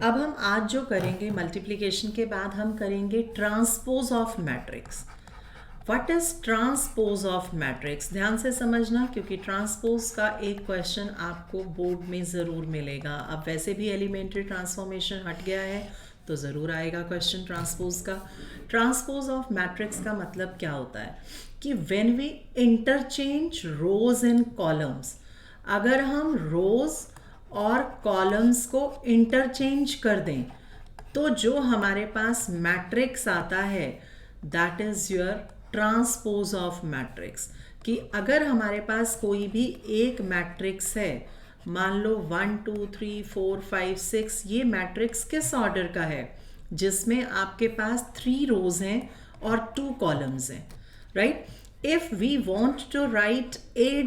अब हम आज जो करेंगे मल्टीप्लिकेशन के बाद हम करेंगे transpose of matrix. What is transpose of matrix? ध्यान से समझना, क्योंकि ट्रांसपोज का एक क्वेश्चन आपको बोर्ड में ज़रूर मिलेगा। अब वैसे भी एलिमेंट्री ट्रांसफॉर्मेशन हट गया है तो ज़रूर आएगा क्वेश्चन ट्रांसपोज का। ट्रांसपोज ऑफ मैट्रिक्स का मतलब क्या होता है कि when we interchange rows and columns, अगर हम रोज और कॉलम्स को इंटरचेंज कर दें तो जो हमारे पास मैट्रिक्स आता है that is your transpose of matrix. कि अगर हमारे पास कोई भी एक मैट्रिक्स है, मान लो 1 2 3 4 5 6, ये मैट्रिक्स किस ऑर्डर का है? जिसमें आपके पास 3 रोज हैं और 2 कॉलम्स हैं, right? If we want to write a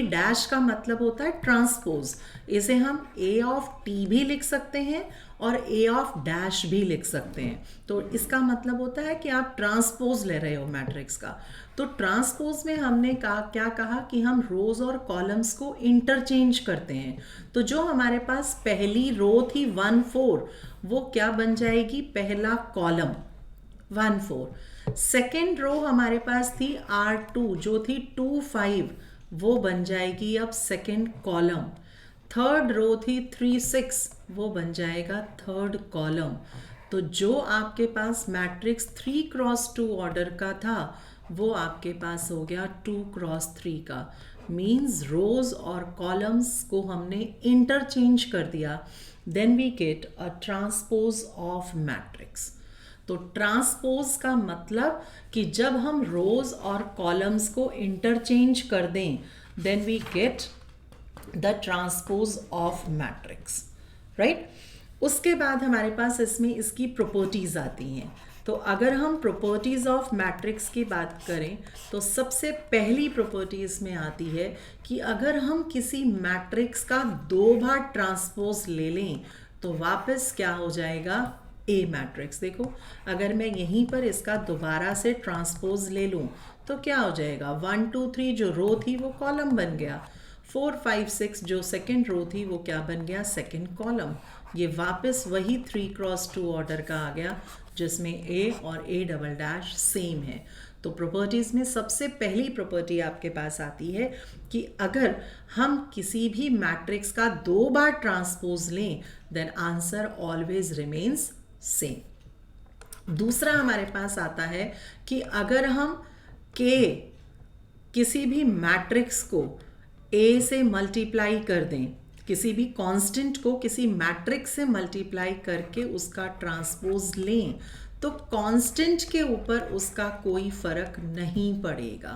dash का मतलब होता है ट्रांसपोज। इसे हम ए ऑफ टी भी लिख सकते हैं और ए ऑफ डैश भी लिख सकते हैं। तो इसका मतलब होता है कि आप ट्रांसपोज ले रहे हो मैट्रिक्स का। तो ट्रांसपोज में हमने क्या कहा कि हम रोज और कॉलम्स को इंटरचेंज करते हैं। तो जो हमारे पास पहली रो थी 1 4, वो क्या बन जाएगी? पहला कॉलम 1 4। सेकेंड रो हमारे पास थी R2 जो थी 2 5, वो बन जाएगी अब सेकेंड कॉलम। थर्ड रो थी 3 6, वो बन जाएगा थर्ड कॉलम। तो जो आपके पास मैट्रिक्स 3 क्रॉस 2 ऑर्डर का था वो आपके पास हो गया 2 क्रॉस 3 का। मीन्स रोज और कॉलम्स को हमने इंटरचेंज कर दिया, then we get a transpose of matrix. तो ट्रांसपोज का मतलब कि जब हम रोज और कॉलम्स को इंटरचेंज कर दें then we get the transpose of matrix, right? उसके बाद हमारे पास इसमें इसकी प्रॉपर्टीज आती हैं। तो अगर हम प्रॉपर्टीज ऑफ मैट्रिक्स की बात करें तो सबसे पहली प्रॉपर्टी इसमें आती है कि अगर हम किसी मैट्रिक्स का 2 बार ट्रांसपोज ले लें तो वापस क्या हो जाएगा? ए मैट्रिक्स। देखो, अगर मैं यहीं पर इसका दोबारा से ट्रांसपोज ले लूं तो क्या हो जाएगा? 1 2 3 जो रो थी वो कॉलम बन गया, 4 5 6 जो सेकेंड रो थी वो क्या बन गया? Second column. ये वापस वही 3 क्रॉस 2 ऑर्डर का आ गया जिसमें ए और ए डबल डैश सेम है। तो प्रॉपर्टीज में सबसे पहली प्रॉपर्टी आपके पास आती है कि अगर हम किसी भी मैट्रिक्स का 2 बार ट्रांसपोज लें then answer always remains same. दूसरा हमारे पास आता है कि अगर हम किसी भी मैट्रिक्स को ए से मल्टीप्लाई कर दें, किसी भी कांस्टेंट को किसी मैट्रिक्स से मल्टीप्लाई करके उसका ट्रांसपोज लें तो कांस्टेंट के ऊपर उसका कोई फर्क नहीं पड़ेगा,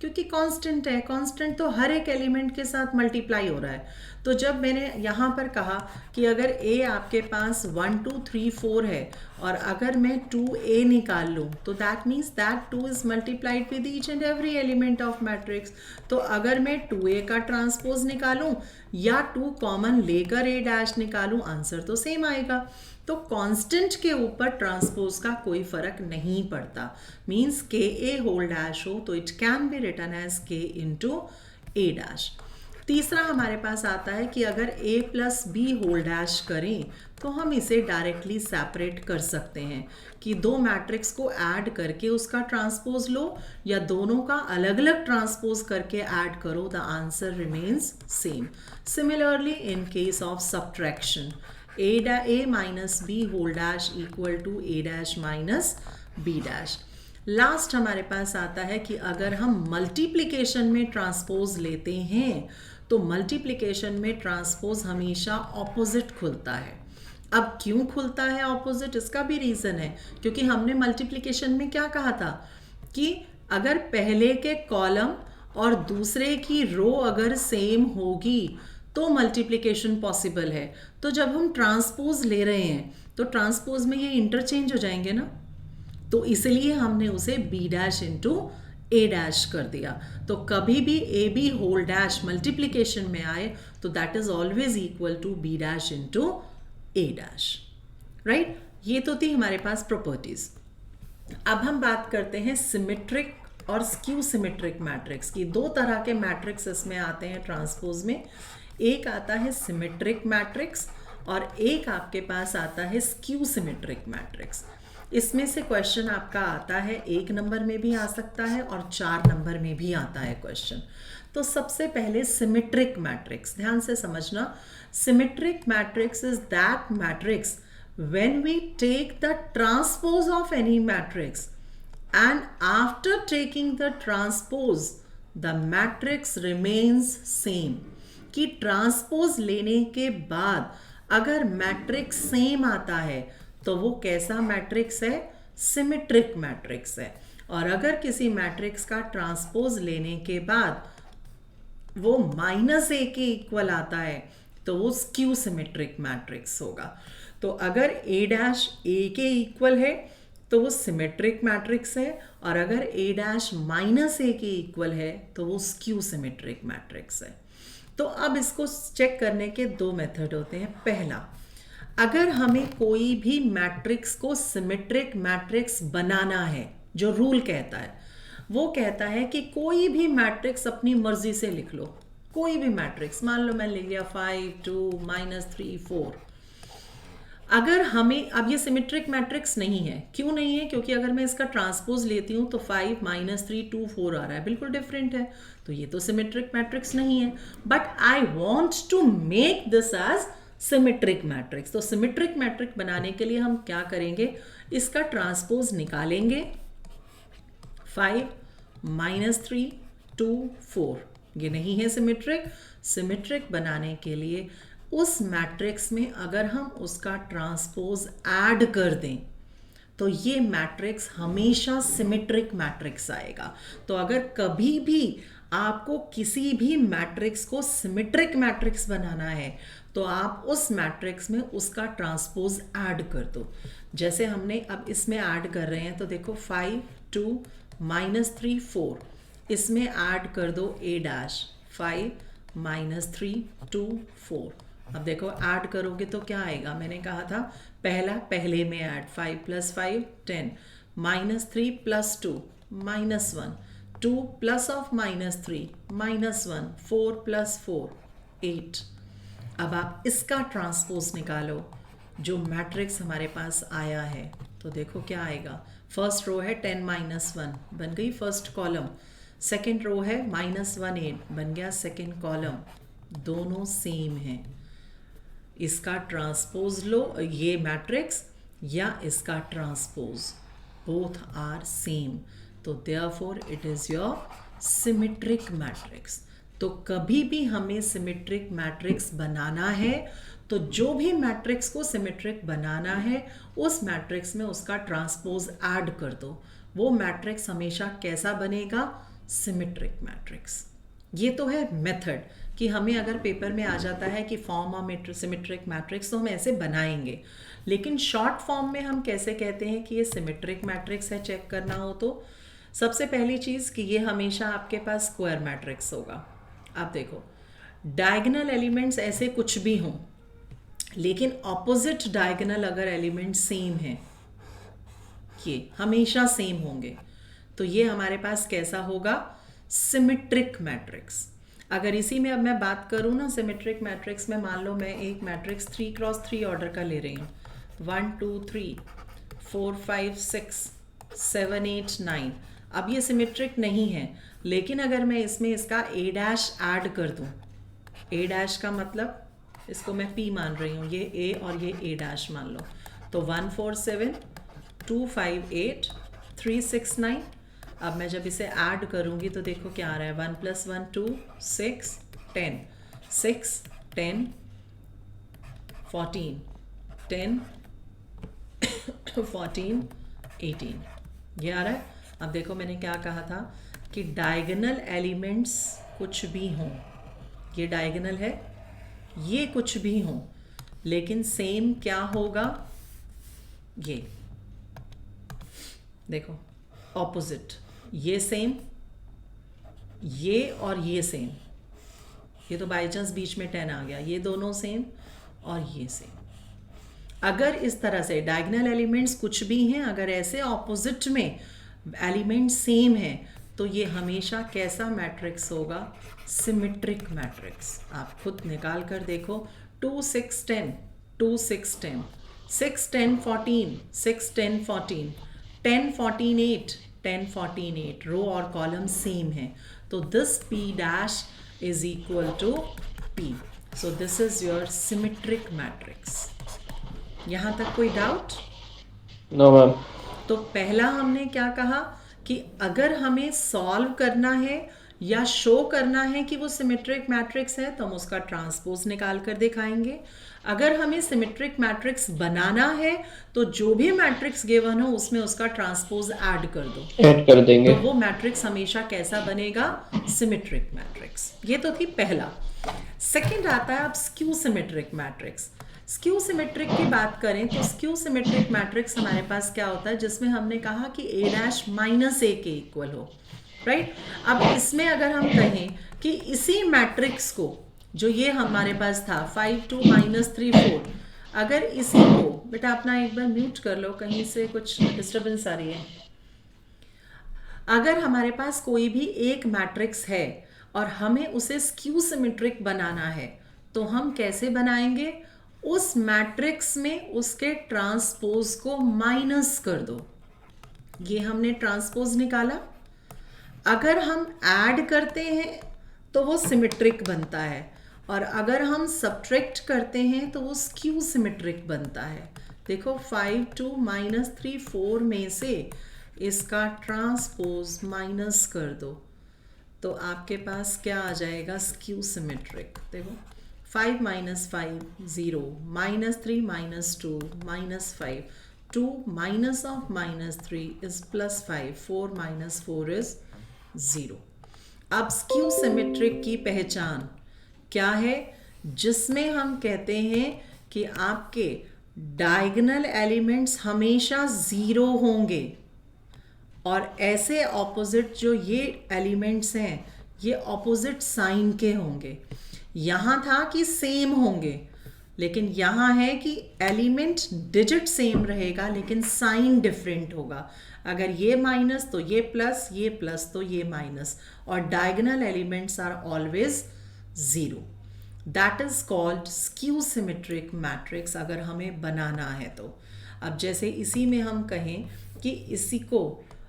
क्योंकि कांस्टेंट है। कांस्टेंट तो हर एक एलिमेंट के साथ मल्टीप्लाई हो रहा है। तो जब मैंने यहाँ पर कहा कि अगर ए आपके पास 1 2 3 4 है और अगर मैं 2a निकाल लूँ तो that means that 2 is multiplied with each and every element of matrix. तो अगर मैं 2a का ट्रांसपोज निकालूं या 2 कॉमन लेकर a डैश निकालूं, आंसर तो सेम आएगा। तो कांस्टेंट के ऊपर ट्रांसपोज का कोई फर्क नहीं पड़ता। मीन्स के ए होल डैश हो तो it can be written as k into A dash. तीसरा हमारे पास आता है कि अगर a plus B whole dash करें तो हम इसे डायरेक्टली सेपरेट कर सकते हैं कि 2 मैट्रिक्स को ऐड करके उसका ट्रांसपोज लो या दोनों का अलग अलग ट्रांसपोज करके ऐड करो, the answer remains same. Similarly in case of subtraction, a minus B whole dash equal to a dash minus B dash. Last हमारे पास आता है कि अगर हम मल्टीप्लिकेशन में ट्रांसपोज लेते हैं तो मल्टीप्लिकेशन में ट्रांसपोज हमेशा ऑपोजिट खुलता है। अब क्यों खुलता है ऑपोजिट? इसका भी रीज़न है, क्योंकि हमने मल्टीप्लिकेशन में क्या कहा था कि अगर पहले के कॉलम और दूसरे की रो अगर सेम होगी तो मल्टीप्लिकेशन पॉसिबल है। तो जब हम ट्रांसपोज ले रहे हैं तो ट्रांसपोज में ये इंटरचेंज हो जाएंगे ना, तो इसलिए हमने उसे b dash into A dash कर दिया। तो कभी भी A B whole dash multiplication में आए तो that is always equal to b dash into A dash, right? ये तो थी हमारे पास प्रॉपर्टीज। अब हम बात करते हैं सिमेट्रिक और स्क्यू सिमेट्रिक मैट्रिक्स की। 2 तरह के मैट्रिक्स इसमें आते हैं ट्रांसपोज में। एक आता है सिमेट्रिक मैट्रिक्स और एक आपके पास आता है स्क्यू सिमेट्रिक मैट्रिक्स। इसमें से क्वेश्चन आपका आता है 1 नंबर में भी आ सकता है और 4 नंबर में भी आता है क्वेश्चन। तो सबसे पहले सिमेट्रिक मैट्रिक्स, ध्यान से समझना। Symmetric matrix is that matrix when we take the transpose of any matrix and after taking the transpose the matrix remains same, कि ट्रांसपोज लेने के बाद अगर मैट्रिक्स सेम आता है तो वो कैसा मैट्रिक्स है? सिमेट्रिक मैट्रिक्स है। और अगर किसी मैट्रिक्स का ट्रांसपोज लेने के बाद वो -a के इक्वल आता है तो वो स्क्यू सिमेट्रिक मैट्रिक्स होगा। तो अगर a' के इक्वल है तो वो सिमेट्रिक मैट्रिक्स है, और अगर a' - के इक्वल है तो वो स्क्यू सिमेट्रिक मैट्रिक्स है। तो अब इसको चेक करने के 2 मेथड होते हैं। पहला, अगर हमें कोई भी मैट्रिक्स को सिमेट्रिक मैट्रिक्स बनाना है, जो रूल कहता है वो कहता है कि कोई भी मैट्रिक्स अपनी मर्जी से लिख लो। कोई भी मैट्रिक्स, मान लो मैं लिख लिया 5 2 -3 4। अगर हमें, अब ये सिमेट्रिक मैट्रिक्स नहीं है, क्यों नहीं है? क्योंकि अगर मैं इसका ट्रांसपोज लेती हूँ तो 5 -3 2 4 आ रहा है, बिल्कुल डिफरेंट है, तो ये तो सिमेट्रिक मैट्रिक्स नहीं है। But I want to make this as symmetric matrix. तो सिमेट्रिक मैट्रिक बनाने के लिए हम क्या करेंगे? इसका ट्रांसपोज निकालेंगे। 5 -3 2 4, ये नहीं है सिमेट्रिक। सिमेट्रिक बनाने के लिए उस मैट्रिक्स में अगर हम उसका ट्रांसपोज ऐड कर दें तो ये मैट्रिक्स हमेशा सिमेट्रिक मैट्रिक्स आएगा। तो अगर कभी भी आपको किसी भी मैट्रिक्स को सिमेट्रिक मैट्रिक्स बनाना है तो आप उस मैट्रिक्स में उसका ट्रांसपोज ऐड कर दो। जैसे हमने अब इसमें ऐड कर रहे हैं, तो देखो 5 2 -3 4, इसमें ऐड कर दो a' 5 -3 2 4। अब देखो ऐड करोगे तो क्या आएगा? मैंने कहा था पहले में ऐड, 5 + 5 10, -3 + 2 -1, 2 प्लस ऑफ -3 -1, 4 + 4 8। अब आप इसका ट्रांसपोज निकालो जो मैट्रिक्स हमारे पास आया है, तो देखो क्या आएगा। फर्स्ट रो है 10 -1, बन गई फर्स्ट कॉलम। सेकेंड रो है -1 8, बन गया सेकेंड कॉलम। दोनों सेम हैं। इसका ट्रांसपोज लो, ये मैट्रिक्स, या इसका ट्रांसपोज, बोथ आर सेम, तो therefore it is your symmetric matrix. तो कभी भी हमें सिमेट्रिक मैट्रिक्स बनाना है तो जो भी मैट्रिक्स को सिमेट्रिक बनाना है उस मैट्रिक्स में उसका ट्रांसपोज ऐड कर दो। वो मैट्रिक्स हमेशा कैसा बनेगा? Symmetric matrix. ये तो है मेथड कि हमें अगर पेपर में आ जाता है कि फॉर्म ऑफ सिमेट्रिक मैट्रिक्स तो हम ऐसे बनाएंगे, लेकिन शॉर्ट फॉर्म में हम कैसे कहते हैं कि ये सिमेट्रिक मैट्रिक्स है? चेक करना हो तो सबसे पहली चीज़ कि ये हमेशा आपके पास स्क्वायर मैट्रिक्स होगा। आप देखो, डायगोनल एलिमेंट्स ऐसे कुछ भी हों, लेकिन ऑपोजिट डायगोनल अगर एलिमेंट सेम है, ये हमेशा सेम होंगे, तो ये हमारे पास कैसा होगा? Symmetric matrix. अगर इसी में अब मैं बात करूँ ना सिमेट्रिक मैट्रिक्स में, मान लो मैं एक मैट्रिक्स 3 × 3 ऑर्डर का ले रही हूँ, 1 2 3 4 5 6 7 8 9। अब ये सिमेट्रिक नहीं है, लेकिन अगर मैं इसमें इसका a' ऐड कर दूँ, a' का मतलब इसको मैं p मान रही हूँ, ये a और ये a' मान लो, तो 1 4 7 2 5 8 3 6 9। अब मैं जब इसे ऐड करूँगी तो देखो क्या आ रहा है? 1 + 1 2 6 10 6 10 14 10 14 18, ये आ रहा है। अब देखो मैंने क्या कहा था कि डायगोनल एलिमेंट्स कुछ भी हों, ये डायगोनल है, ये कुछ भी हों, लेकिन सेम क्या होगा? ये देखो ऑपोजिट, ये सेम, ये और ये सेम, ये तो बाई चांस बीच में 10 आ गया, ये दोनों सेम और ये सेम। अगर इस तरह से डायगोनल एलिमेंट्स कुछ भी हैं, अगर ऐसे ऑपोजिट में एलिमेंट सेम है, तो ये हमेशा कैसा मैट्रिक्स होगा? Symmetric matrix. आप खुद निकाल कर देखो, 2 6 10 2 6 10, 6 10 14, 6 10 14, 10 14 8, 10 14 8, रो और कॉलम सेम है, तो this P dash is equal to P. So this is your symmetric matrix. यहाँ तक कोई डाउट? No ma'am. तो पहला हमने क्या कहा कि अगर हमें सॉल्व करना है या शो करना है कि वो सिमेट्रिक मैट्रिक्स है तो हम उसका ट्रांसपोज निकाल कर दिखाएंगे. अगर हमें सिमेट्रिक मैट्रिक्स बनाना है तो जो भी मैट्रिक्स गिवन हो उसमें उसका ट्रांसपोज ऐड कर दो, ऐड कर देंगे. तो वो मैट्रिक्स हमेशा कैसा बनेगा? Symmetric matrix. ये तो थी पहला. सेकंड आता है अब skew symmetric matrix. Skew symmetric की बात करें तो स्क्यू सिमेट्रिक मैट्रिक्स हमारे पास क्या होता है, जिसमें हमने कहा कि a डैश माइनस ए के इक्वल हो, राइट. अब इसमें अगर हम कहें कि इसी मैट्रिक्स को, जो ये हमारे पास था 5 2 माइनस 3 4, अगर इसी को, बेटा अपना एक बार म्यूट कर लो, कहीं से कुछ डिस्टर्बेंस आ रही है. अगर हमारे पास कोई भी एक मैट्रिक्स है और हमें उसे स्क्यू सिमेट्रिक बनाना है तो हम कैसे बनाएंगे? उस मैट्रिक्स में उसके ट्रांसपोज को माइनस कर दो. ये हमने ट्रांसपोज निकाला. अगर हम ऐड करते हैं तो वो सिमेट्रिक बनता है, और अगर हम सब्ट्रैक्ट करते हैं तो वो स्क्यू सिमेट्रिक बनता है. देखो 5 2 माइनस 3 4 में से इसका ट्रांसपोज माइनस कर दो तो आपके पास क्या आ जाएगा? Skew symmetric. देखो 5 minus 5 0, minus 3 minus 2 minus 5, 2 minus of minus 3 is plus 5, 4 minus 4 is 0. अब स्क्यू सिमेट्रिक की पहचान क्या है? जिसमें हम कहते हैं कि आपके डायगोनल एलिमेंट्स हमेशा 0 होंगे और ऐसे ऑपोजिट जो ये एलिमेंट्स हैं ये ऑपोजिट साइन के होंगे. यहाँ था कि सेम होंगे, लेकिन यहाँ है कि एलिमेंट डिजिट सेम रहेगा लेकिन साइन डिफरेंट होगा. अगर ये माइनस तो ये प्लस तो ये माइनस, और diagonal elements are always 0. That is called skew symmetric matrix अगर हमें बनाना है तो. अब जैसे इसी में हम कहें कि इसी को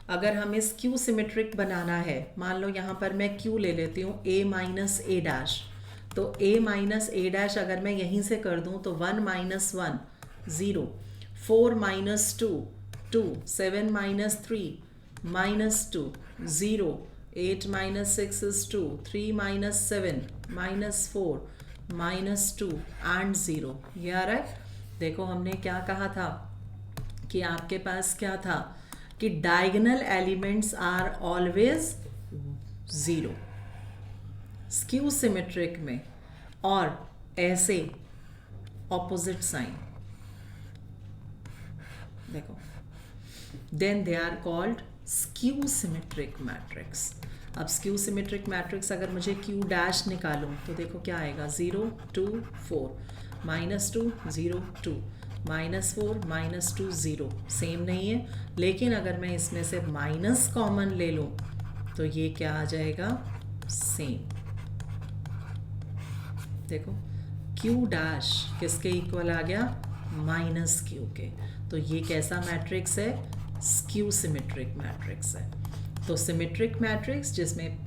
अगर हमें स्क्यू सिमेट्रिक बनाना है, मान लो यहाँ पर मैं क्यू ले लेती हूँ a माइनस ए डैश, तो a माइनस ए डैश अगर मैं यहीं से कर दूँ तो 1 minus 1 0, 4 minus 2 2, 7 minus 3 minus 2 0, 8 minus 6 is 2, 3 minus 7 minus 4 minus 2 and 0. ये आ रहा है. देखो हमने क्या कहा था कि आपके पास क्या था कि diagonal elements are always 0 skew symmetric में, और ऐसे ऑपोजिट साइन. देखो then they are called skew symmetric matrix. अब स्क्यू सिमेट्रिक मैट्रिक्स अगर मुझे क्यू डैश निकालूं तो देखो क्या आएगा? 0 2 4, माइनस 2 0 2, माइनस 4 माइनस 2 0. सेम नहीं है, लेकिन अगर मैं इसमें से माइनस कॉमन ले लूँ तो ये क्या आ जाएगा? सेम. देखो Q डैश किसके इक्वल आ गया? माइनस Q के. तो ये कैसा मैट्रिक्स है? स्क्यू सिमेट्रिक मैट्रिक्स है. तो सिमेट्रिक मैट्रिक्स जिसमें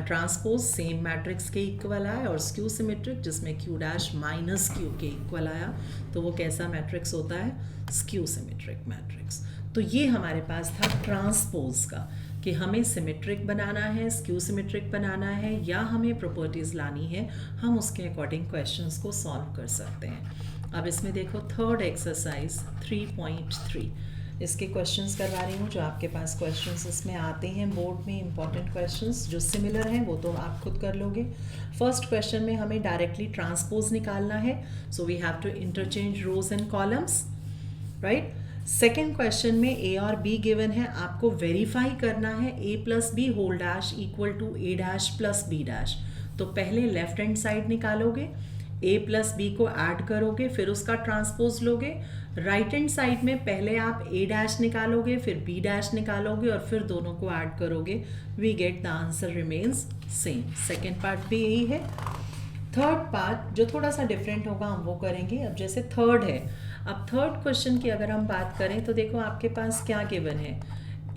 ट्रांसपोज सेम मैट्रिक्स के इक्वल आया, और स्क्यू सिमेट्रिक जिसमें Q डैश माइनस Q के इक्वल आया, तो वो कैसा मैट्रिक्स होता है? Skew symmetric matrix. तो ये हमारे पास था ट्रांसपोज का, कि हमें सिमेट्रिक बनाना है, स्क्यू सिमेट्रिक बनाना है, या हमें प्रॉपर्टीज़ लानी है, हम उसके अकॉर्डिंग क्वेश्चंस को सॉल्व कर सकते हैं. अब इसमें देखो थर्ड एक्सरसाइज 3.3, इसके क्वेश्चंस करवा रही हूँ. जो आपके पास क्वेश्चंस इसमें आते हैं बोर्ड में, इंपॉर्टेंट क्वेश्चंस जो सिमिलर हैं वो तो आप खुद कर लोगे. फर्स्ट क्वेश्चन में हमें डायरेक्टली ट्रांसपोज निकालना है, so we have to interchange rows and columns, right. Second question में ए और बी गिवन है, आपको वेरीफाई करना है a plus B whole dash equal to a dash plus B dash. तो पहले लेफ्ट हैंड साइड निकालोगे, a प्लस बी को ऐड करोगे, फिर उसका ट्रांसपोज लोगे. राइट हैंड साइड में पहले आप a डैश निकालोगे, फिर b डैश निकालोगे, और फिर दोनों को ऐड करोगे. We get the answer remains same. Second part भी यही है. थर्ड पार्ट जो थोड़ा सा डिफरेंट होगा हम वो करेंगे। अब जैसे थर्ड है, अब थर्ड क्वेश्चन की अगर हम बात करें तो देखो आपके पास क्या गिवन है,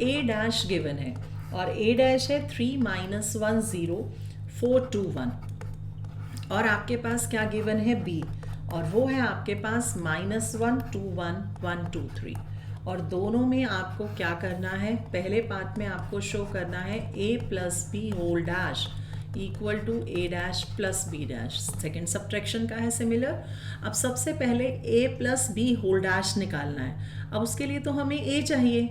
ए डैश गिवन है और ए डैश है 3 - 1 0 4 2 1 और आपके पास क्या गिवन है बी और वो है आपके पास -1 2 1 1 2 3 और दोनों में आपको क्या करना है, पहले पार्ट में आपको शो करना है a plus B whole dash equal to A dash plus B dash. Second subtraction का है सिमिलर। अब सबसे पहले a plus B whole dash निकालना है। अब उसके लिए तो हमें a चाहिए,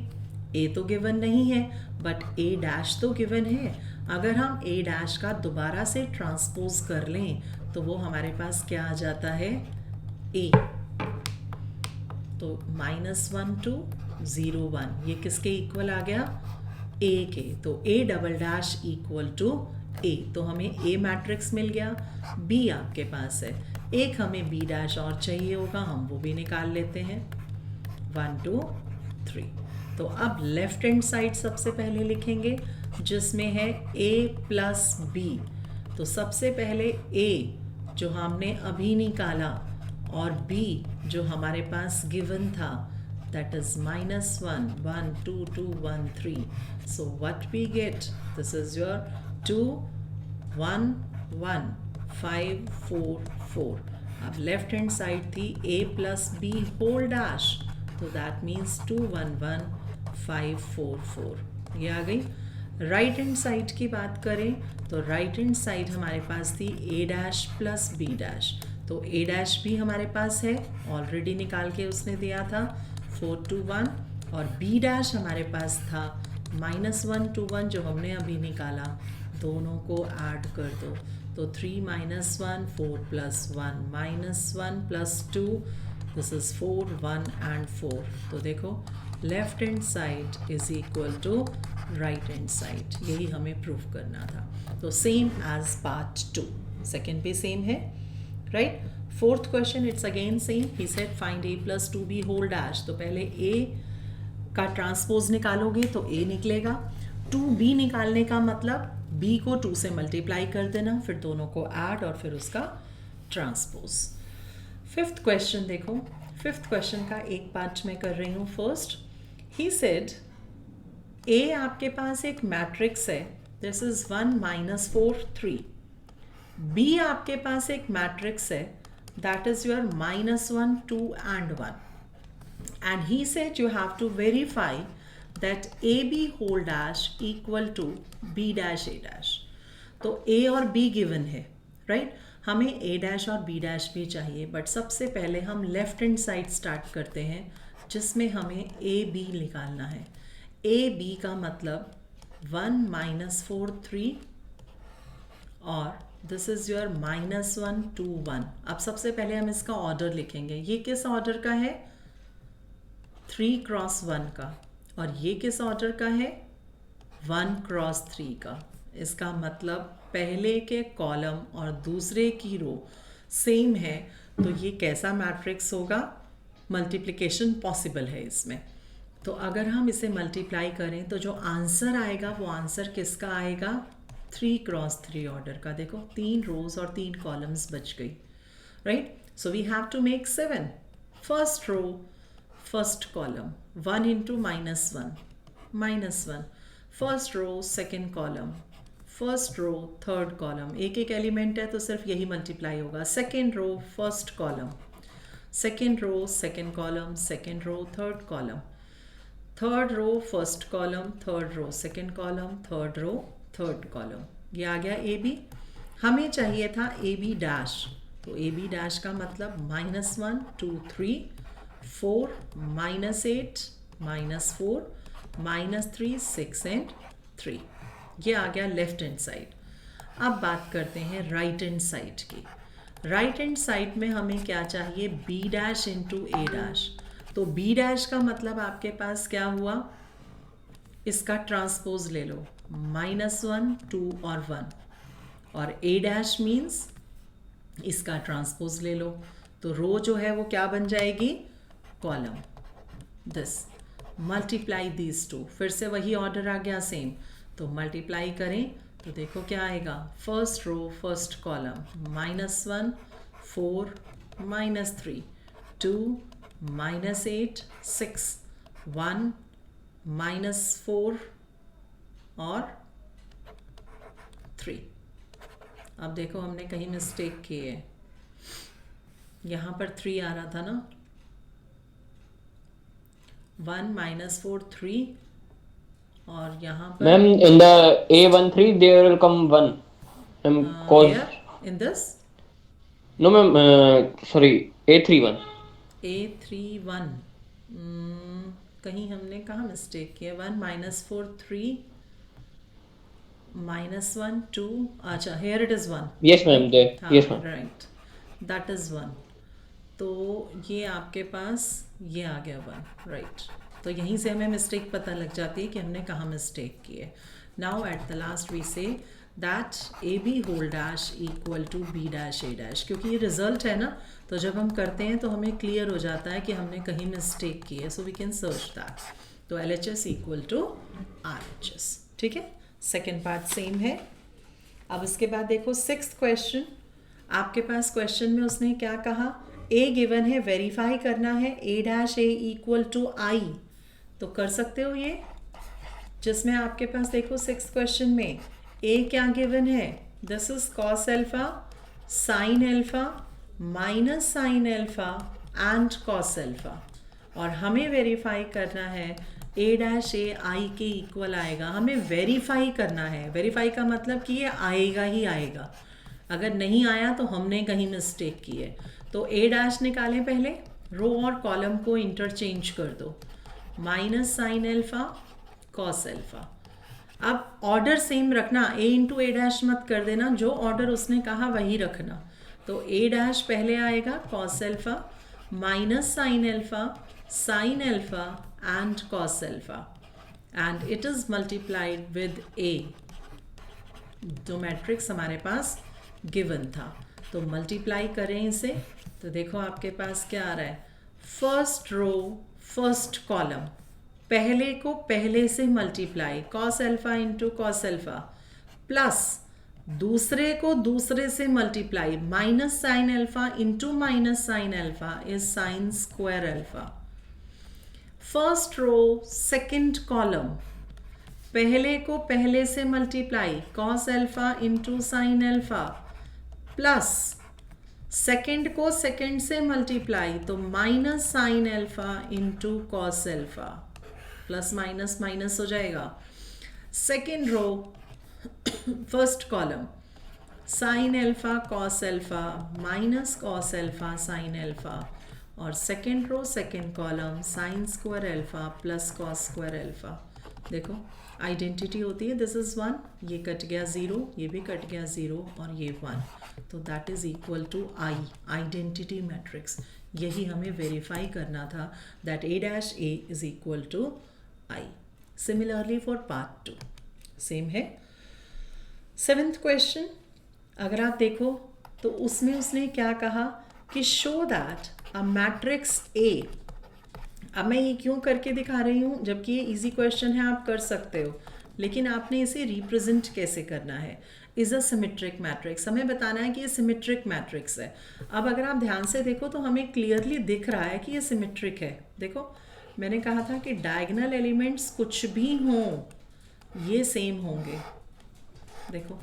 a तो गिवन नहीं है बट a डैश तो गिवन है। अगर हम a डैश का दोबारा से ट्रांसपोज कर लें तो वो हमारे पास क्या आ जाता है a, तो -1 2 0 1 ये किसके इक्वल आ गया a के, तो a double dash equal to a, तो हमें a मैट्रिक्स मिल गया। b आपके पास है, एक हमें b डैश और चाहिए होगा, हम वो भी निकाल लेते हैं 1 2 3। तो अब लेफ्ट हैंड साइड सबसे पहले लिखेंगे जिसमें है a प्लस b, तो सबसे पहले a जो हमने अभी निकाला और b जो हमारे पास गिवन था that is -1 1 2 2 1 3, so what we get, this is your 2 1 1 5 4 4। अब लेफ्ट हैंड साइड थी a plus B whole dash, तो दैट मीन्स 2 1 1 5 4 4 ये आ गई। राइट हैंड साइड की बात करें तो राइट हैंड साइड हमारे पास थी a dash plus b dash, तो a डैश भी हमारे पास है, ऑलरेडी निकाल के उसने दिया था 4 2 1 और b डैश हमारे पास था -1 2 1 जो हमने अभी निकाला, दोनों को ऐड कर दो तो 3 - 1 4 + 1 -1 + 2 दिस इज 4 1 एंड 4। तो देखो left hand side is equal to right hand side, यही हमें प्रूव करना था। तो सेम एज पार्ट 2, सेकेंड भी सेम है right. Fourth question it's again same, he said find a plus 2b whole dash, तो पहले a का ट्रांसपोज निकालोगे तो a निकलेगा, 2b निकालने का मतलब b को 2 से मल्टीप्लाई कर देना, फिर दोनों को ऐड और फिर उसका ट्रांसपोज। फिफ्थ क्वेश्चन देखो, फिफ्थ क्वेश्चन का एक पार्ट में कर रही हूँ। फर्स्ट ही सेड a आपके पास एक मैट्रिक्स है, दिस इज 1 - 4 3। b आपके पास एक मैट्रिक्स है that is your -1 2 and 1 and he said you have to verify that ab whole dash equal to b dash a dash। तो a और b गिवन है राइट, हमें a डैश और b dash भी चाहिए, बट सबसे पहले हम लेफ्ट हैंड साइड स्टार्ट करते हैं जिसमें हमें a b निकालना है। a b का मतलब 1 - 4 3 और दिस इज योर -1 2 1। अब सबसे पहले हम इसका ऑर्डर लिखेंगे, ये किस ऑर्डर का है 3 × 1 का और ये किस ऑर्डर का है 1 × 3 का। इसका मतलब पहले के कॉलम और दूसरे की रो सेम है, तो ये कैसा मैट्रिक्स होगा, मल्टीप्लिकेशन पॉसिबल है इसमें। तो अगर हम इसे मल्टीप्लाई करें तो जो आंसर आएगा वो आंसर किसका आएगा 3 × 3 ऑर्डर का। देखो 3 रोज और 3 कॉलम्स बच गई right. So we have to make 7, first row first column 1 × -1 first row second column first row third column, एक एक एलिमेंट है तो सिर्फ यही मल्टीप्लाई होगा। Second row first column second row second column second row third column third row first column third row second column third row third column. ये आ गया ए बी। हमें चाहिए था ए बी डैश, तो ए बी डैश का मतलब -1 2 3 4 -8 -4 -3 6 and 3। ये आ गया लेफ्ट हैंड साइड। अब बात करते हैं राइट हैंड साइड की। राइट हैंड साइड में हमें क्या चाहिए b dash into A dash, तो b डैश का मतलब आपके पास क्या हुआ, इसका ट्रांसपोज ले लो -1 2 और 1 और a डैश मीन्स इसका ट्रांसपोज ले लो, तो रो जो है वो क्या बन जाएगी column. This multiply these two, फिर से वही ऑर्डर आ गया सेम, तो मल्टीप्लाई करें तो देखो क्या आएगा, फर्स्ट रो फर्स्ट कॉलम, -1 4 -3 2 -8 6 1 -4 और 3। अब देखो हमने कहीं मिस्टेक की है, यहाँ पर 3 आ रहा था ना, 1 -4 3 और यहाँ पर Ma'am, in the A13 there will come 1. Cause where in this no, ma'am. Sorry, A31. A31 कहीं हमने कहाँ मिस्टेक किया, 1 -4 3 -1 2, अच्छा here it is 1। Yes, ma'am. There. हाँ Yes, ma'am. Right, that is 1। तो ये आपके पास ये आ गया 1, राइट। तो यहीं से हमें मिस्टेक पता लग जाती है कि हमने कहाँ मिस्टेक की है। Now at the last we say that AB whole dash equal to B dash A dash, क्योंकि ये रिजल्ट है ना, तो जब हम करते हैं तो हमें क्लियर हो जाता है कि हमने कहीं मिस्टेक की है, so we can search that. तो LHS इक्वल टू RHS, ठीक है। सेकेंड पार्ट सेम है। अब इसके बाद देखो 6th क्वेश्चन, आपके पास क्वेश्चन में उसने क्या कहा, A गिवन है, वेरीफाई करना है A dash A equal to I, तो कर सकते हो ये, जिसमें आपके पास देखो 6th क्वेश्चन में A क्या गिवन है, this is cos alpha sine alpha minus sine alpha and cos alpha, और हमें वेरीफाई करना है A डैश A I के इक्वल आएगा। हमें वेरीफाई करना है, वेरीफाई का मतलब कि ये आएगा ही आएगा, अगर नहीं आया तो हमने कहीं मिस्टेक की है। तो A डैश निकालें, पहले रो और कॉलम को इंटरचेंज कर दो, minus sine alpha cos alpha. अब ऑर्डर सेम रखना, A इंटू A डैश मत कर देना, जो ऑर्डर उसने कहा वही रखना। तो A डैश पहले आएगा cos alpha minus sine alpha sign alpha and cos alpha and it is multiplied with A, जो मैट्रिक्स हमारे पास गिवन था। तो मल्टीप्लाई करें इसे, तो देखो आपके पास क्या आ रहा है, फर्स्ट रो फर्स्ट कॉलम, पहले को पहले से multiply, cos alpha into cos alpha, plus दूसरे को दूसरे से multiply, minus sine alpha into minus sine alpha is sine square alpha. First row second column, पहले को पहले से multiply, cos alpha into sine alpha, plus second को second से मल्टीप्लाई, तो minus sine alpha into cos alpha, plus minus minus हो जाएगा। Second row first column, sine alpha cos alpha minus cos alpha sign alpha, और second row second column, sine square alpha plus cos square alpha. देखो identity होती है, this is 1, ये cut गया 0, ये भी कट गया 0 और ये 1, तो that is equal to I, identity matrix. यही हमें वेरीफाई करना था, that A dash A is equal to I। Similarly for part 2 same है। 7th क्वेश्चन अगर आप देखो तो उसमें उसने क्या कहा कि show that a matrix A, अब मैं ये क्यों करके दिखा रही हूँ, जबकि ये इजी क्वेश्चन है, आप कर सकते हो, लेकिन आपने इसे रिप्रेजेंट कैसे करना है, इज़ अ सिमेट्रिक मैट्रिक्स। हमें बताना है कि ये सिमेट्रिक मैट्रिक्स है। अब अगर आप ध्यान से देखो तो हमें क्लियरली दिख रहा है कि ये सिमेट्रिक है। देखो मैंने कहा था कि डायगोनल एलिमेंट्स कुछ भी हों ये सेम होंगे। देखो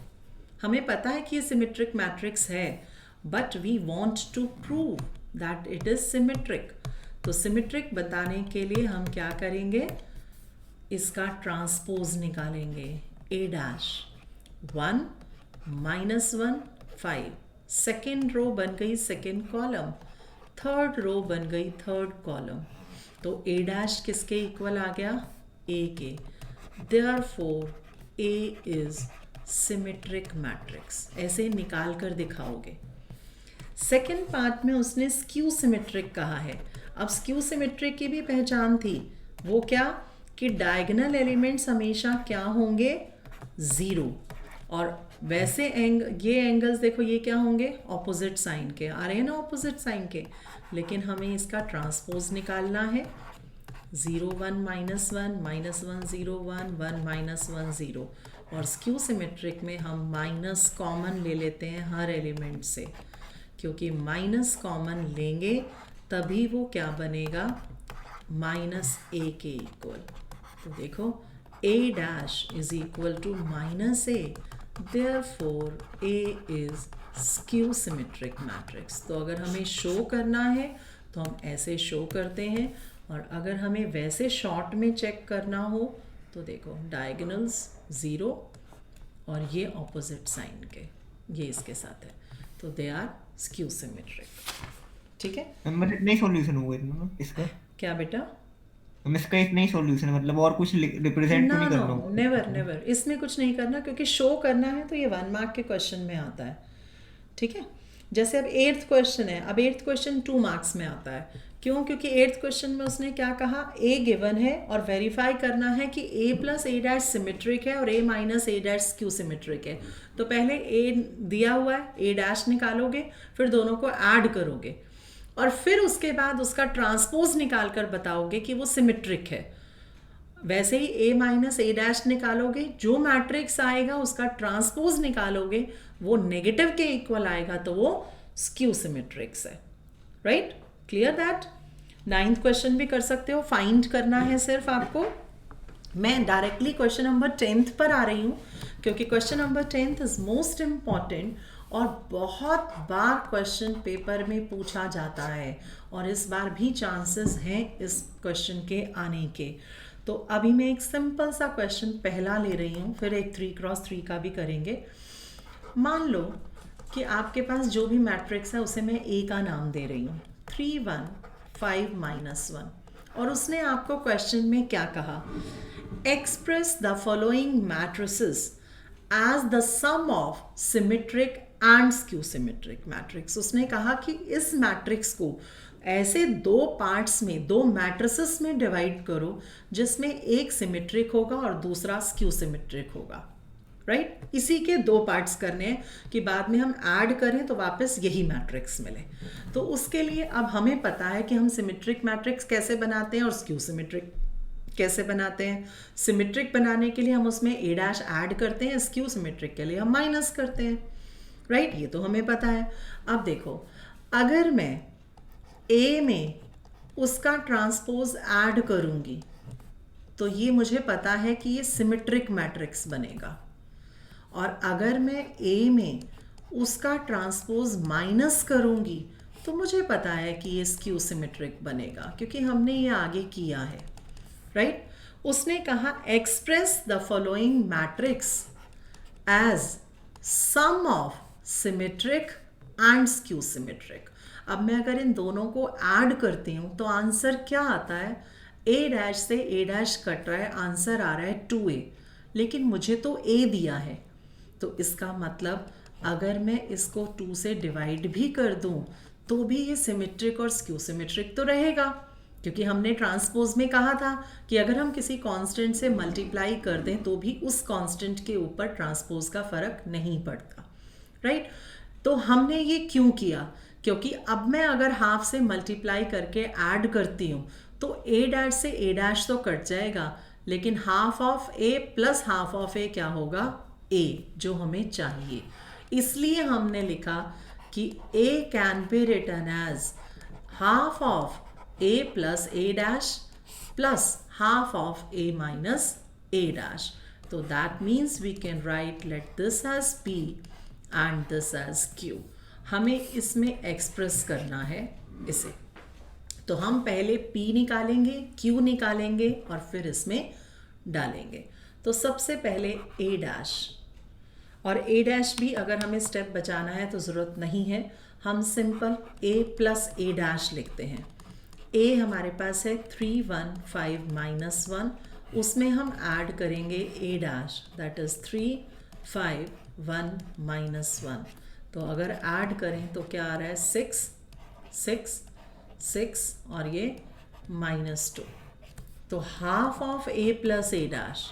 हमें पता है कि ये सिमेट्रिक मैट्रिक्स है, but we want to prove that it is symmetric. तो सिमेट्रिक बताने के लिए हम क्या करेंगे, इसका ट्रांसपोज निकालेंगे। A डैश 1 -1 5, सेकेंड रो बन गई सेकेंड कॉलम, थर्ड रो बन गई थर्ड कॉलम, तो A डैश किसके इक्वल आ गया, A के। Therefore A is symmetric matrix, ऐसे निकाल कर दिखाओगे। सेकेंड पार्ट में उसने स्क्यू सिमेट्रिक कहा है। अब स्क्यू सिमेट्रिक की भी पहचान थी, वो क्या कि डायगोनल एलिमेंट्स हमेशा क्या होंगे, 0, और वैसे ये एंगल्स देखो ये क्या होंगे, ऑपोजिट साइन के आ रहे हैं ना, ऑपोजिट साइन के, लेकिन हमें इसका ट्रांसपोज निकालना है। 0 1 -1 -1 0 1 1 -1 0, और स्क्यू सिमेट्रिक में हम माइनस कॉमन ले लेते हैं हर एलिमेंट से, क्योंकि माइनस कॉमन लेंगे तभी वो क्या बनेगा, माइनस ए के इक्वल। तो देखो a dash is equal to minus A, therefore a is skew symmetric matrix. तो अगर हमें शो करना है तो हम ऐसे शो करते हैं, और अगर हमें वैसे शॉर्ट में चेक करना हो तो देखो डायगोनल्स 0 और ये ऑपोजिट साइन के, ये इसके साथ है, तो दे आर स्क्यू सिमेट्रिक। ठीक है, मतलब इतना ही सॉल्यूशन होगा इसमें इसका? क्या बेटा? इसका इतना ही सॉल्यूशन है, मतलब और कुछ रिप्रेजेंट तो ना नहीं नो, करना होगा? नेवर नेवर, इसमें कुछ नहीं करना, क्योंकि शो करना है तो ये 1 मार्क के क्वेश्चन में आता है। ठीक है, जैसे अब 8th क्वेश्चन है, अब 8th क्वेश्चन 2 मार्क्स में आता है। क्यों? क्योंकि 8th क्वेश्चन में उसने क्या कहा, a गिवन है और वेरीफाई करना है कि a plus A dash symmetric है और a minus A dash skew symmetric है। तो पहले a दिया हुआ है, a डैश निकालोगे, फिर दोनों को ऐड करोगे, और फिर उसके बाद उसका ट्रांसपोज निकाल कर बताओगे कि वो सिमेट्रिक है। वैसे ही a माइनस ए डैश निकालोगे, जो मैट्रिक्स आएगा उसका ट्रांसपोज निकालोगे, वो नेगेटिव के इक्वल आएगा तो वो स्क्यू सिमेट्रिक्स है। Right, clear that? 9th question भी कर सकते हो, फाइंड करना है सिर्फ आपको। मैं डायरेक्टली क्वेश्चन नंबर 10th पर आ रही हूँ, क्योंकि question number 10th is most important और बहुत बार क्वेश्चन पेपर में पूछा जाता है, और इस बार भी चांसेस हैं इस क्वेश्चन के आने के। तो अभी मैं एक सिंपल सा क्वेश्चन पहला ले रही हूँ, फिर एक 3x3 का भी करेंगे। मान लो कि आपके पास जो भी मैट्रिक्स है उसे मैं ए का नाम दे रही हूँ, 3 1 5 -1, और उसने आपको क्वेश्चन में क्या कहा, express the following matrices as the sum of symmetric and skew symmetric matrix. उसने कहा कि इस मैट्रिक्स को ऐसे 2 पार्ट्स में, 2 मैट्रिसेस में डिवाइड करो जिसमें एक सिमेट्रिक होगा और दूसरा स्क्यू सिमेट्रिक होगा। राइट, इसी के 2 पार्ट्स करने हैं कि बाद में हम ऐड करें तो वापस यही मैट्रिक्स मिले। तो उसके लिए अब हमें पता है कि हम सिमेट्रिक मैट्रिक्स कैसे बनाते हैं और स्क्यू सिमेट्रिक कैसे बनाते हैं। सिमेट्रिक बनाने के लिए हम उसमें ए डैश ऐड करते हैं, स्क्यू सिमेट्रिक के लिए हम माइनस करते हैं। राइट, ये तो हमें पता है। अब देखो, अगर मैं ए में उसका ट्रांसपोज ऐड करूंगी तो ये मुझे पता है कि ये सिमेट्रिक मैट्रिक्स बनेगा, और अगर मैं ए में उसका ट्रांसपोज माइनस करूंगी तो मुझे पता है कि ये स्क्यू सिमेट्रिक बनेगा, क्योंकि हमने ये आगे किया है। राइट, उसने कहा express the following matrix as sum of symmetric and skew symmetric. अब मैं अगर इन दोनों को ऐड करती हूँ तो आंसर क्या आता है, ए डैश से ए डैश कट रहा है, आंसर आ रहा है 2a, लेकिन मुझे तो a दिया है, तो इसका मतलब अगर मैं इसको 2 से डिवाइड भी कर दूं तो भी ये सिमेट्रिक और स्क्यू सिमेट्रिक तो रहेगा, क्योंकि हमने ट्रांसपोज में कहा था कि अगर हम किसी कांस्टेंट से मल्टीप्लाई कर दें तो भी उस कांस्टेंट के ऊपर ट्रांसपोज का फर्क नहीं पड़ता। राइट, तो हमने ये क्यों किया, क्योंकि अब मैं अगर हाफ से मल्टीप्लाई करके ऐड करती हूँ तो ए डैश से ए डैश तो कट जाएगा, लेकिन half of A plus half of A क्या होगा, ए, जो हमें चाहिए। इसलिए हमने लिखा कि a can be written as half of a plus A dash plus half of a minus A dash. तो that means we can write let this as p and this as q। हमें इसमें express करना है इसे, तो हम पहले p निकालेंगे, q निकालेंगे और फिर इसमें डालेंगे। तो सबसे पहले a डैश, और a डैश भी अगर हमें स्टेप बचाना है तो ज़रूरत नहीं है, हम simple a plus A dash लिखते हैं। a हमारे पास है 3 1 5 -1, उसमें हम ऐड करेंगे a डैश, दैट इज़ 3 5 1 -1। तो अगर ऐड करें तो क्या आ रहा है, 6 6 6 और ये -2। तो half of a plus A dash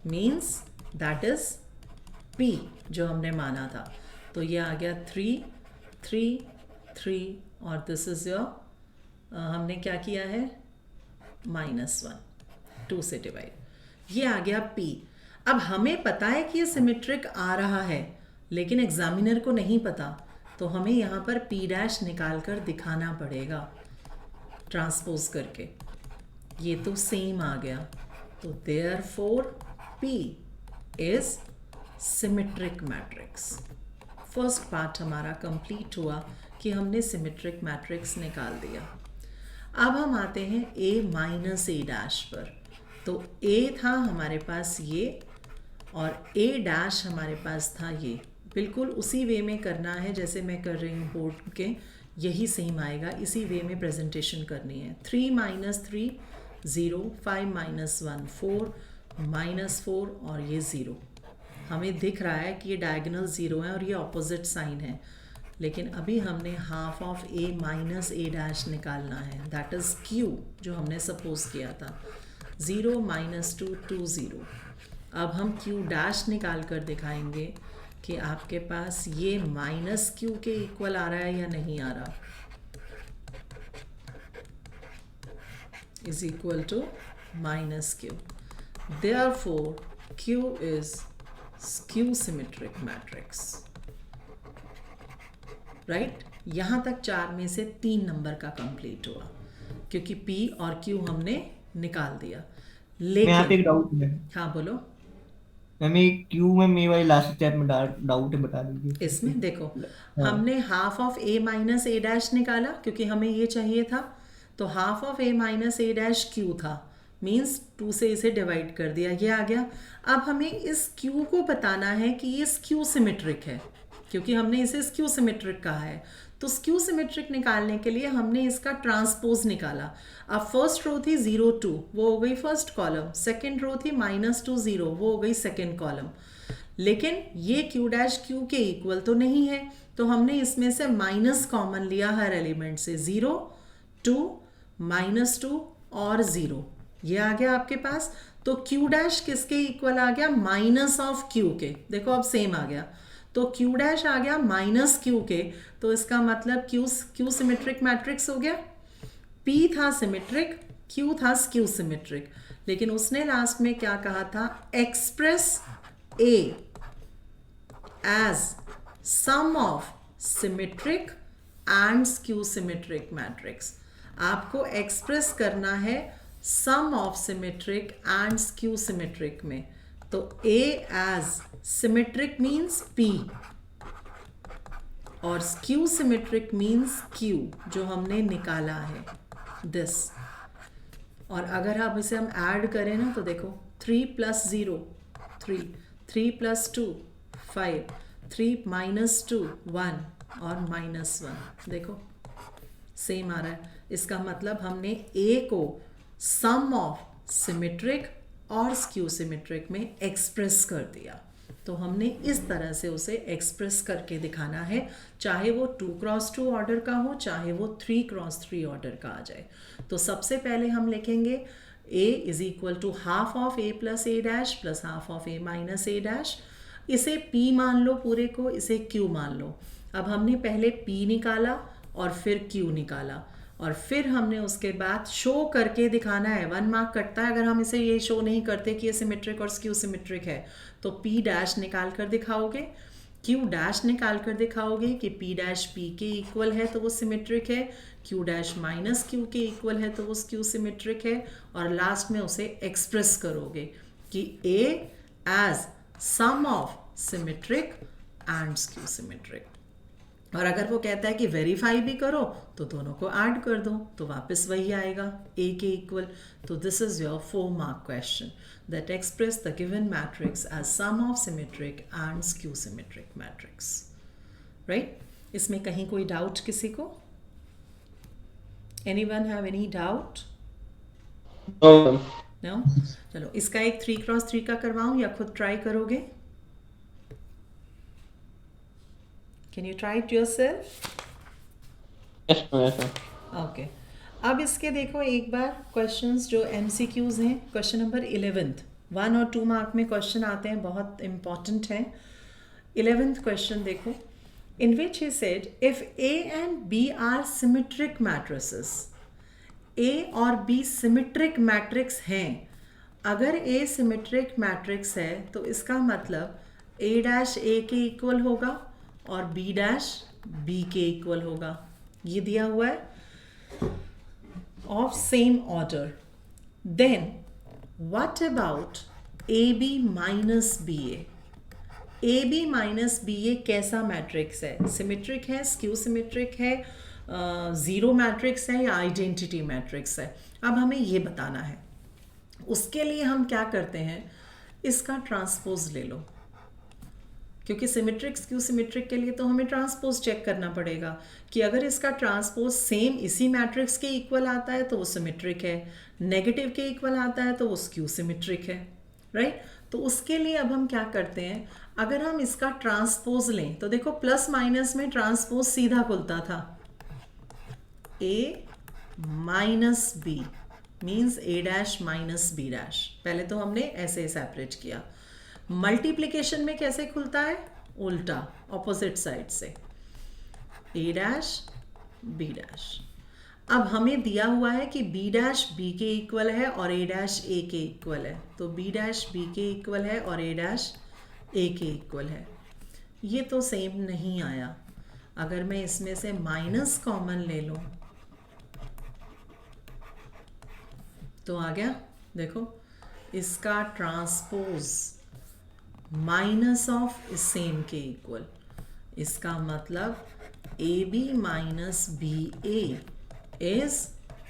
means that is p, जो हमने माना था। तो ये आ गया 3 3 3 और दिस इज योर, हमने क्या किया है, -1, 2 से डिवाइड, ये आ गया p। अब हमें पता है कि ये सिमेट्रिक आ रहा है, लेकिन एग्जामिनर को नहीं पता, तो हमें यहाँ पर P डैश निकाल कर दिखाना पड़ेगा ट्रांसपोज करके। ये तो सेम आ गया, तो therefore P is symmetric matrix. First part हमारा कंप्लीट हुआ कि हमने सिमेट्रिक मैट्रिक्स निकाल दिया। अब हम आते हैं A माइनस ए डैश पर। तो A था हमारे पास ये, और A डैश हमारे पास था ये। बिल्कुल उसी वे में करना है जैसे मैं कर रही हूँ बोर्ड के, यही सेम आएगा, इसी वे में प्रेजेंटेशन करनी है। 3 माइनस 3 0, 5 माइनस 1 4, -4 और ये 0। हमें दिख रहा है कि ये डायगोनल 0 है और ये ऑपोजिट साइन है, लेकिन अभी हमने half of A minus A dash निकालना है, दैट इज़ Q, जो हमने सपोज किया था। 0 माइनस 2 2 0। अब हम Q डैश निकाल कर दिखाएंगे कि आपके पास ये माइनस Q के इक्वल आ रहा है या नहीं आ रहा। Is equal to minus Q। Therefore Q is skew symmetric matrix. Right, यहाँ तक 4 में से 3 नंबर का कंप्लीट हुआ, क्योंकि P और Q हमने निकाल दिया। मैं यहाँ पे लेकिन एक डाउट है हाँ बोलो। मैम, क्यू में मेरे वाली लास्ट स्टेप में डाउट है, बता दीजिए। इसमें देखो, हाँ। हमने half of A minus A dash निकाला क्योंकि हमें ये चाहिए था, तो half of A minus A dash Q था, मीन्स 2 से इसे डिवाइड कर दिया, ये आ गया। अब हमें इस Q को बताना है कि ये स्क्यू सिमेट्रिक है, क्योंकि हमने इसे स्क्यू सिमेट्रिक कहा है। तो स्क्यू सिमेट्रिक निकालने के लिए हमने इसका ट्रांसपोज निकाला। अब फर्स्ट रो थी 0 2, वो हो गई फर्स्ट कॉलम। सेकेंड रो थी -2 0, वो हो गई सेकेंड कॉलम। लेकिन ये Q डैश Q के इक्वल तो नहीं है, तो हमने इसमें से माइनस कॉमन लिया हर एलिमेंट से। 0 2 -2 और 0, ये आ गया आपके पास। तो Q डैश किसके इक्वल आ गया? माइनस ऑफ Q के। देखो अब सेम आ गया, तो Q डैश आ गया माइनस Q के, तो इसका मतलब Q सिमेट्रिक मैट्रिक्स हो गया। P था सिमेट्रिक, Q था स्क्यू सिमेट्रिक, लेकिन उसने लास्ट में क्या कहा था? Express A as sum of symmetric and skew symmetric matrix. आपको एक्सप्रेस करना है sum of symmetric and skew symmetric में। तो A as symmetric means P और स्क्यू सिमेट्रिक मीन्स Q, जो हमने निकाला है दिस। और अगर आप इसे हम ऐड करें ना, तो देखो 3 + 0 3, 3 + 2 5, 3 - 2 1 और -1, देखो सेम आ रहा है। इसका मतलब हमने A को सम ऑफ सिमेट्रिक और स्क्यू सिमेट्रिक में एक्सप्रेस कर दिया। तो हमने इस तरह से उसे एक्सप्रेस करके दिखाना है, चाहे वो 2x2 ऑर्डर का हो, चाहे वो 3x3 ऑर्डर का आ जाए। तो सबसे पहले हम लिखेंगे A is equal to half of A plus A dash plus half of A minus A dash. इसे P मान लो पूरे को, इसे Q मान लो। अब हमने पहले P निकाला और फिर Q निकाला, और फिर हमने उसके बाद शो करके दिखाना है। 1 मार्क कटता है अगर हम इसे ये शो नहीं करते कि ये सिमेट्रिक और स्क्यू सिमेट्रिक है। तो P डैश निकाल कर दिखाओगे, Q डैश निकाल कर दिखाओगे कि P डैश P के इक्वल है तो वो सिमेट्रिक है, Q डैश माइनस Q के इक्वल है तो वो स्क्यू सिमेट्रिक है, और लास्ट में उसे एक्सप्रेस करोगे कि A as sum of symmetric and skew symmetric. और अगर वो कहता है कि वेरीफाई भी करो, तो दोनों को ऐड कर दो, तो वापस वही आएगा A के इक्वल। तो this is your 4 mark question that express the given matrix as sum of symmetric and skew symmetric matrix. Right, इसमें कहीं कोई डाउट किसी को? Anyone have any doubt? No? चलो इसका एक 3x3 का करवाऊं या खुद ट्राई करोगे? Can you try it yourself? Yes, yes, sir. Okay. अब इसके देखो एक बार क्वेश्चंस जो MCQs हैं, क्वेश्चन नंबर 11th, 1 और 2 मार्क में क्वेश्चन आते हैं, बहुत इंपॉर्टेंट हैं। 11th क्वेश्चन देखो, in which he said if A and B are symmetric matrices, A और B सिमेट्रिक मैट्रिक्स हैं, अगर ए सिमेट्रिक मैट्रिक्स है तो इसका मतलब ए डैश ए के इक्वल होगा और बी डैश बी के इक्वल होगा. ये दिया हुआ है of same order. Then what about A B minus B A. A B minus B A कैसा मैट्रिक्स है? सिमेट्रिक है, स्क्यू सिमेट्रिक है, ज़ीरो मैट्रिक्स है या आइडेंटिटी मैट्रिक्स है? अब हमें ये बताना है. उसके लिए हम क्या करते हैं, इसका ट्रांसपोज ले लो, क्योंकि सिमेट्रिक स्क्यू सिमेट्रिक के लिए तो हमें ट्रांसपोज चेक करना पड़ेगा कि अगर इसका ट्रांसपोज सेम इसी मैट्रिक्स के इक्वल आता है तो वो सिमेट्रिक है, नेगेटिव के इक्वल आता है तो वो स्क्यू सिमेट्रिक है. राइट? तो उसके लिए अब हम क्या करते हैं, अगर हम इसका ट्रांसपोज लें तो देखो प्लस माइनस में ट्रांसपोज सीधा खुलता था. ए माइनस बी मीन्स ए डैश माइनस बी डैश. पहले तो हमने ऐसे सेपरेट किया. मल्टीप्लिकेशन में कैसे खुलता है? उल्टा, ऑपोजिट साइड से, ए डैश बी डैश. अब हमें दिया हुआ है कि बी डैश बी के इक्वल है और ए डैश ए के इक्वल है, तो बी डैश बी के इक्वल है और ए डैश ए के इक्वल है. ये तो सेम नहीं आया. अगर मैं इसमें से माइनस कॉमन ले लूं तो आ गया. देखो, इसका ट्रांसपोज माइनस ऑफ सेम के इक्वल. इसका मतलब A B minus B A is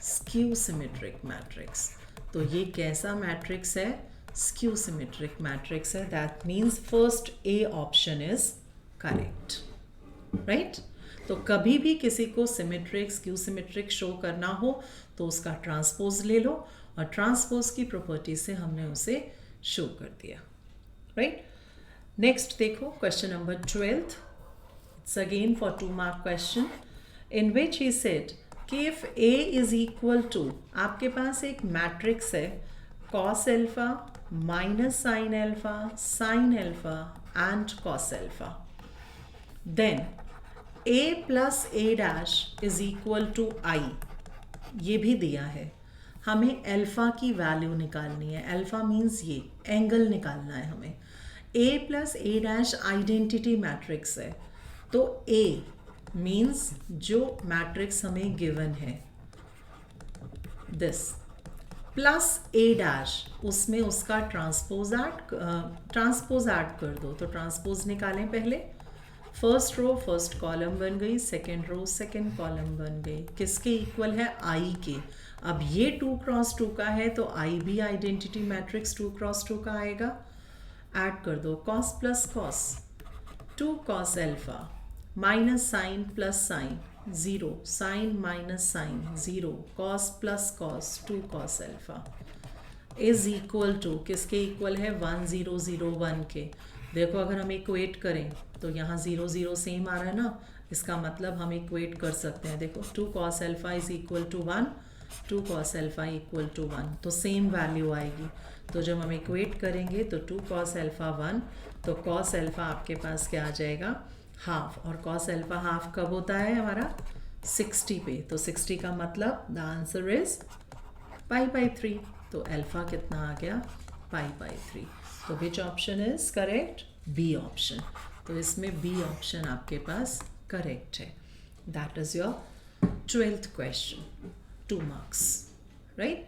skew symmetric matrix. तो ये कैसा मैट्रिक्स है? स्क्यू सिमेट्रिक मैट्रिक्स है. That means first A option is correct. Right? तो कभी भी किसी को सिमेट्रिक स्क्यू सिमेट्रिक शो करना हो तो उसका ट्रांसपोज ले लो और ट्रांसपोज की प्रॉपर्टी से हमने उसे शो कर दिया. राइट? नेक्स्ट देखो, question number 12th. It's again for 2 mark question in which he said कि if A is equal to, आपके पास एक मैट्रिक्स है cos alpha minus sine alpha and cos alpha, then A plus A dash is equal to I. ये भी दिया है. हमें एल्फा की वैल्यू निकालनी है. एल्फा मीन्स ये एंगल निकालना है हमें. ए plus A dash identity matrix है, तो ए मीन्स जो मैट्रिक्स हमें गिवन है दिस, प्लस ए डैश, उसमें उसका ट्रांसपोज ऐड कर दो. तो ट्रांसपोज निकालें पहले. फर्स्ट रो फर्स्ट कॉलम बन गई, सेकेंड रो सेकेंड कॉलम बन गई. किसके इक्वल है? आई के. अब ये 2 क्रॉस 2 का है तो आई भी आइडेंटिटी मैट्रिक्स 2 क्रॉस 2 का आएगा. ऐड कर दो. Cos plus cos 2 cos alpha minus sine plus sine 0, sine minus sine 0, cos plus cos 2 cos alpha is equal to, किसके इक्वल है? 1 0 0 1 के. देखो, अगर हम इक्वेट करें तो यहाँ 0 0 सेम आ रहा है ना, इसका मतलब हम इक्वेट कर सकते हैं. देखो, 2 cos alpha is equal to 1, 2 cos alpha equal to 1, तो सेम वैल्यू आएगी. तो जब हम इक्वेट करेंगे तो 2 कॉस एल्फा 1, तो कॉस एल्फा आपके पास क्या आ जाएगा? हाफ. और कॉस एल्फा हाफ कब होता है हमारा? 60 पे. तो 60 का मतलब द आंसर इज π/3. तो अल्फा कितना आ गया? π/3. तो which option is correct? B option. तो इसमें बी ऑप्शन आपके पास करेक्ट है. That is your 12th question, 2 marks. Right?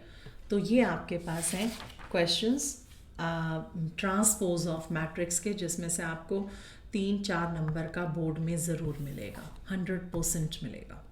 तो ये आपके पास हैं क्वेश्चंस ट्रांसपोज ऑफ मैट्रिक्स के, जिसमें से आपको 3-4 नंबर का बोर्ड में ज़रूर मिलेगा, 100% मिलेगा.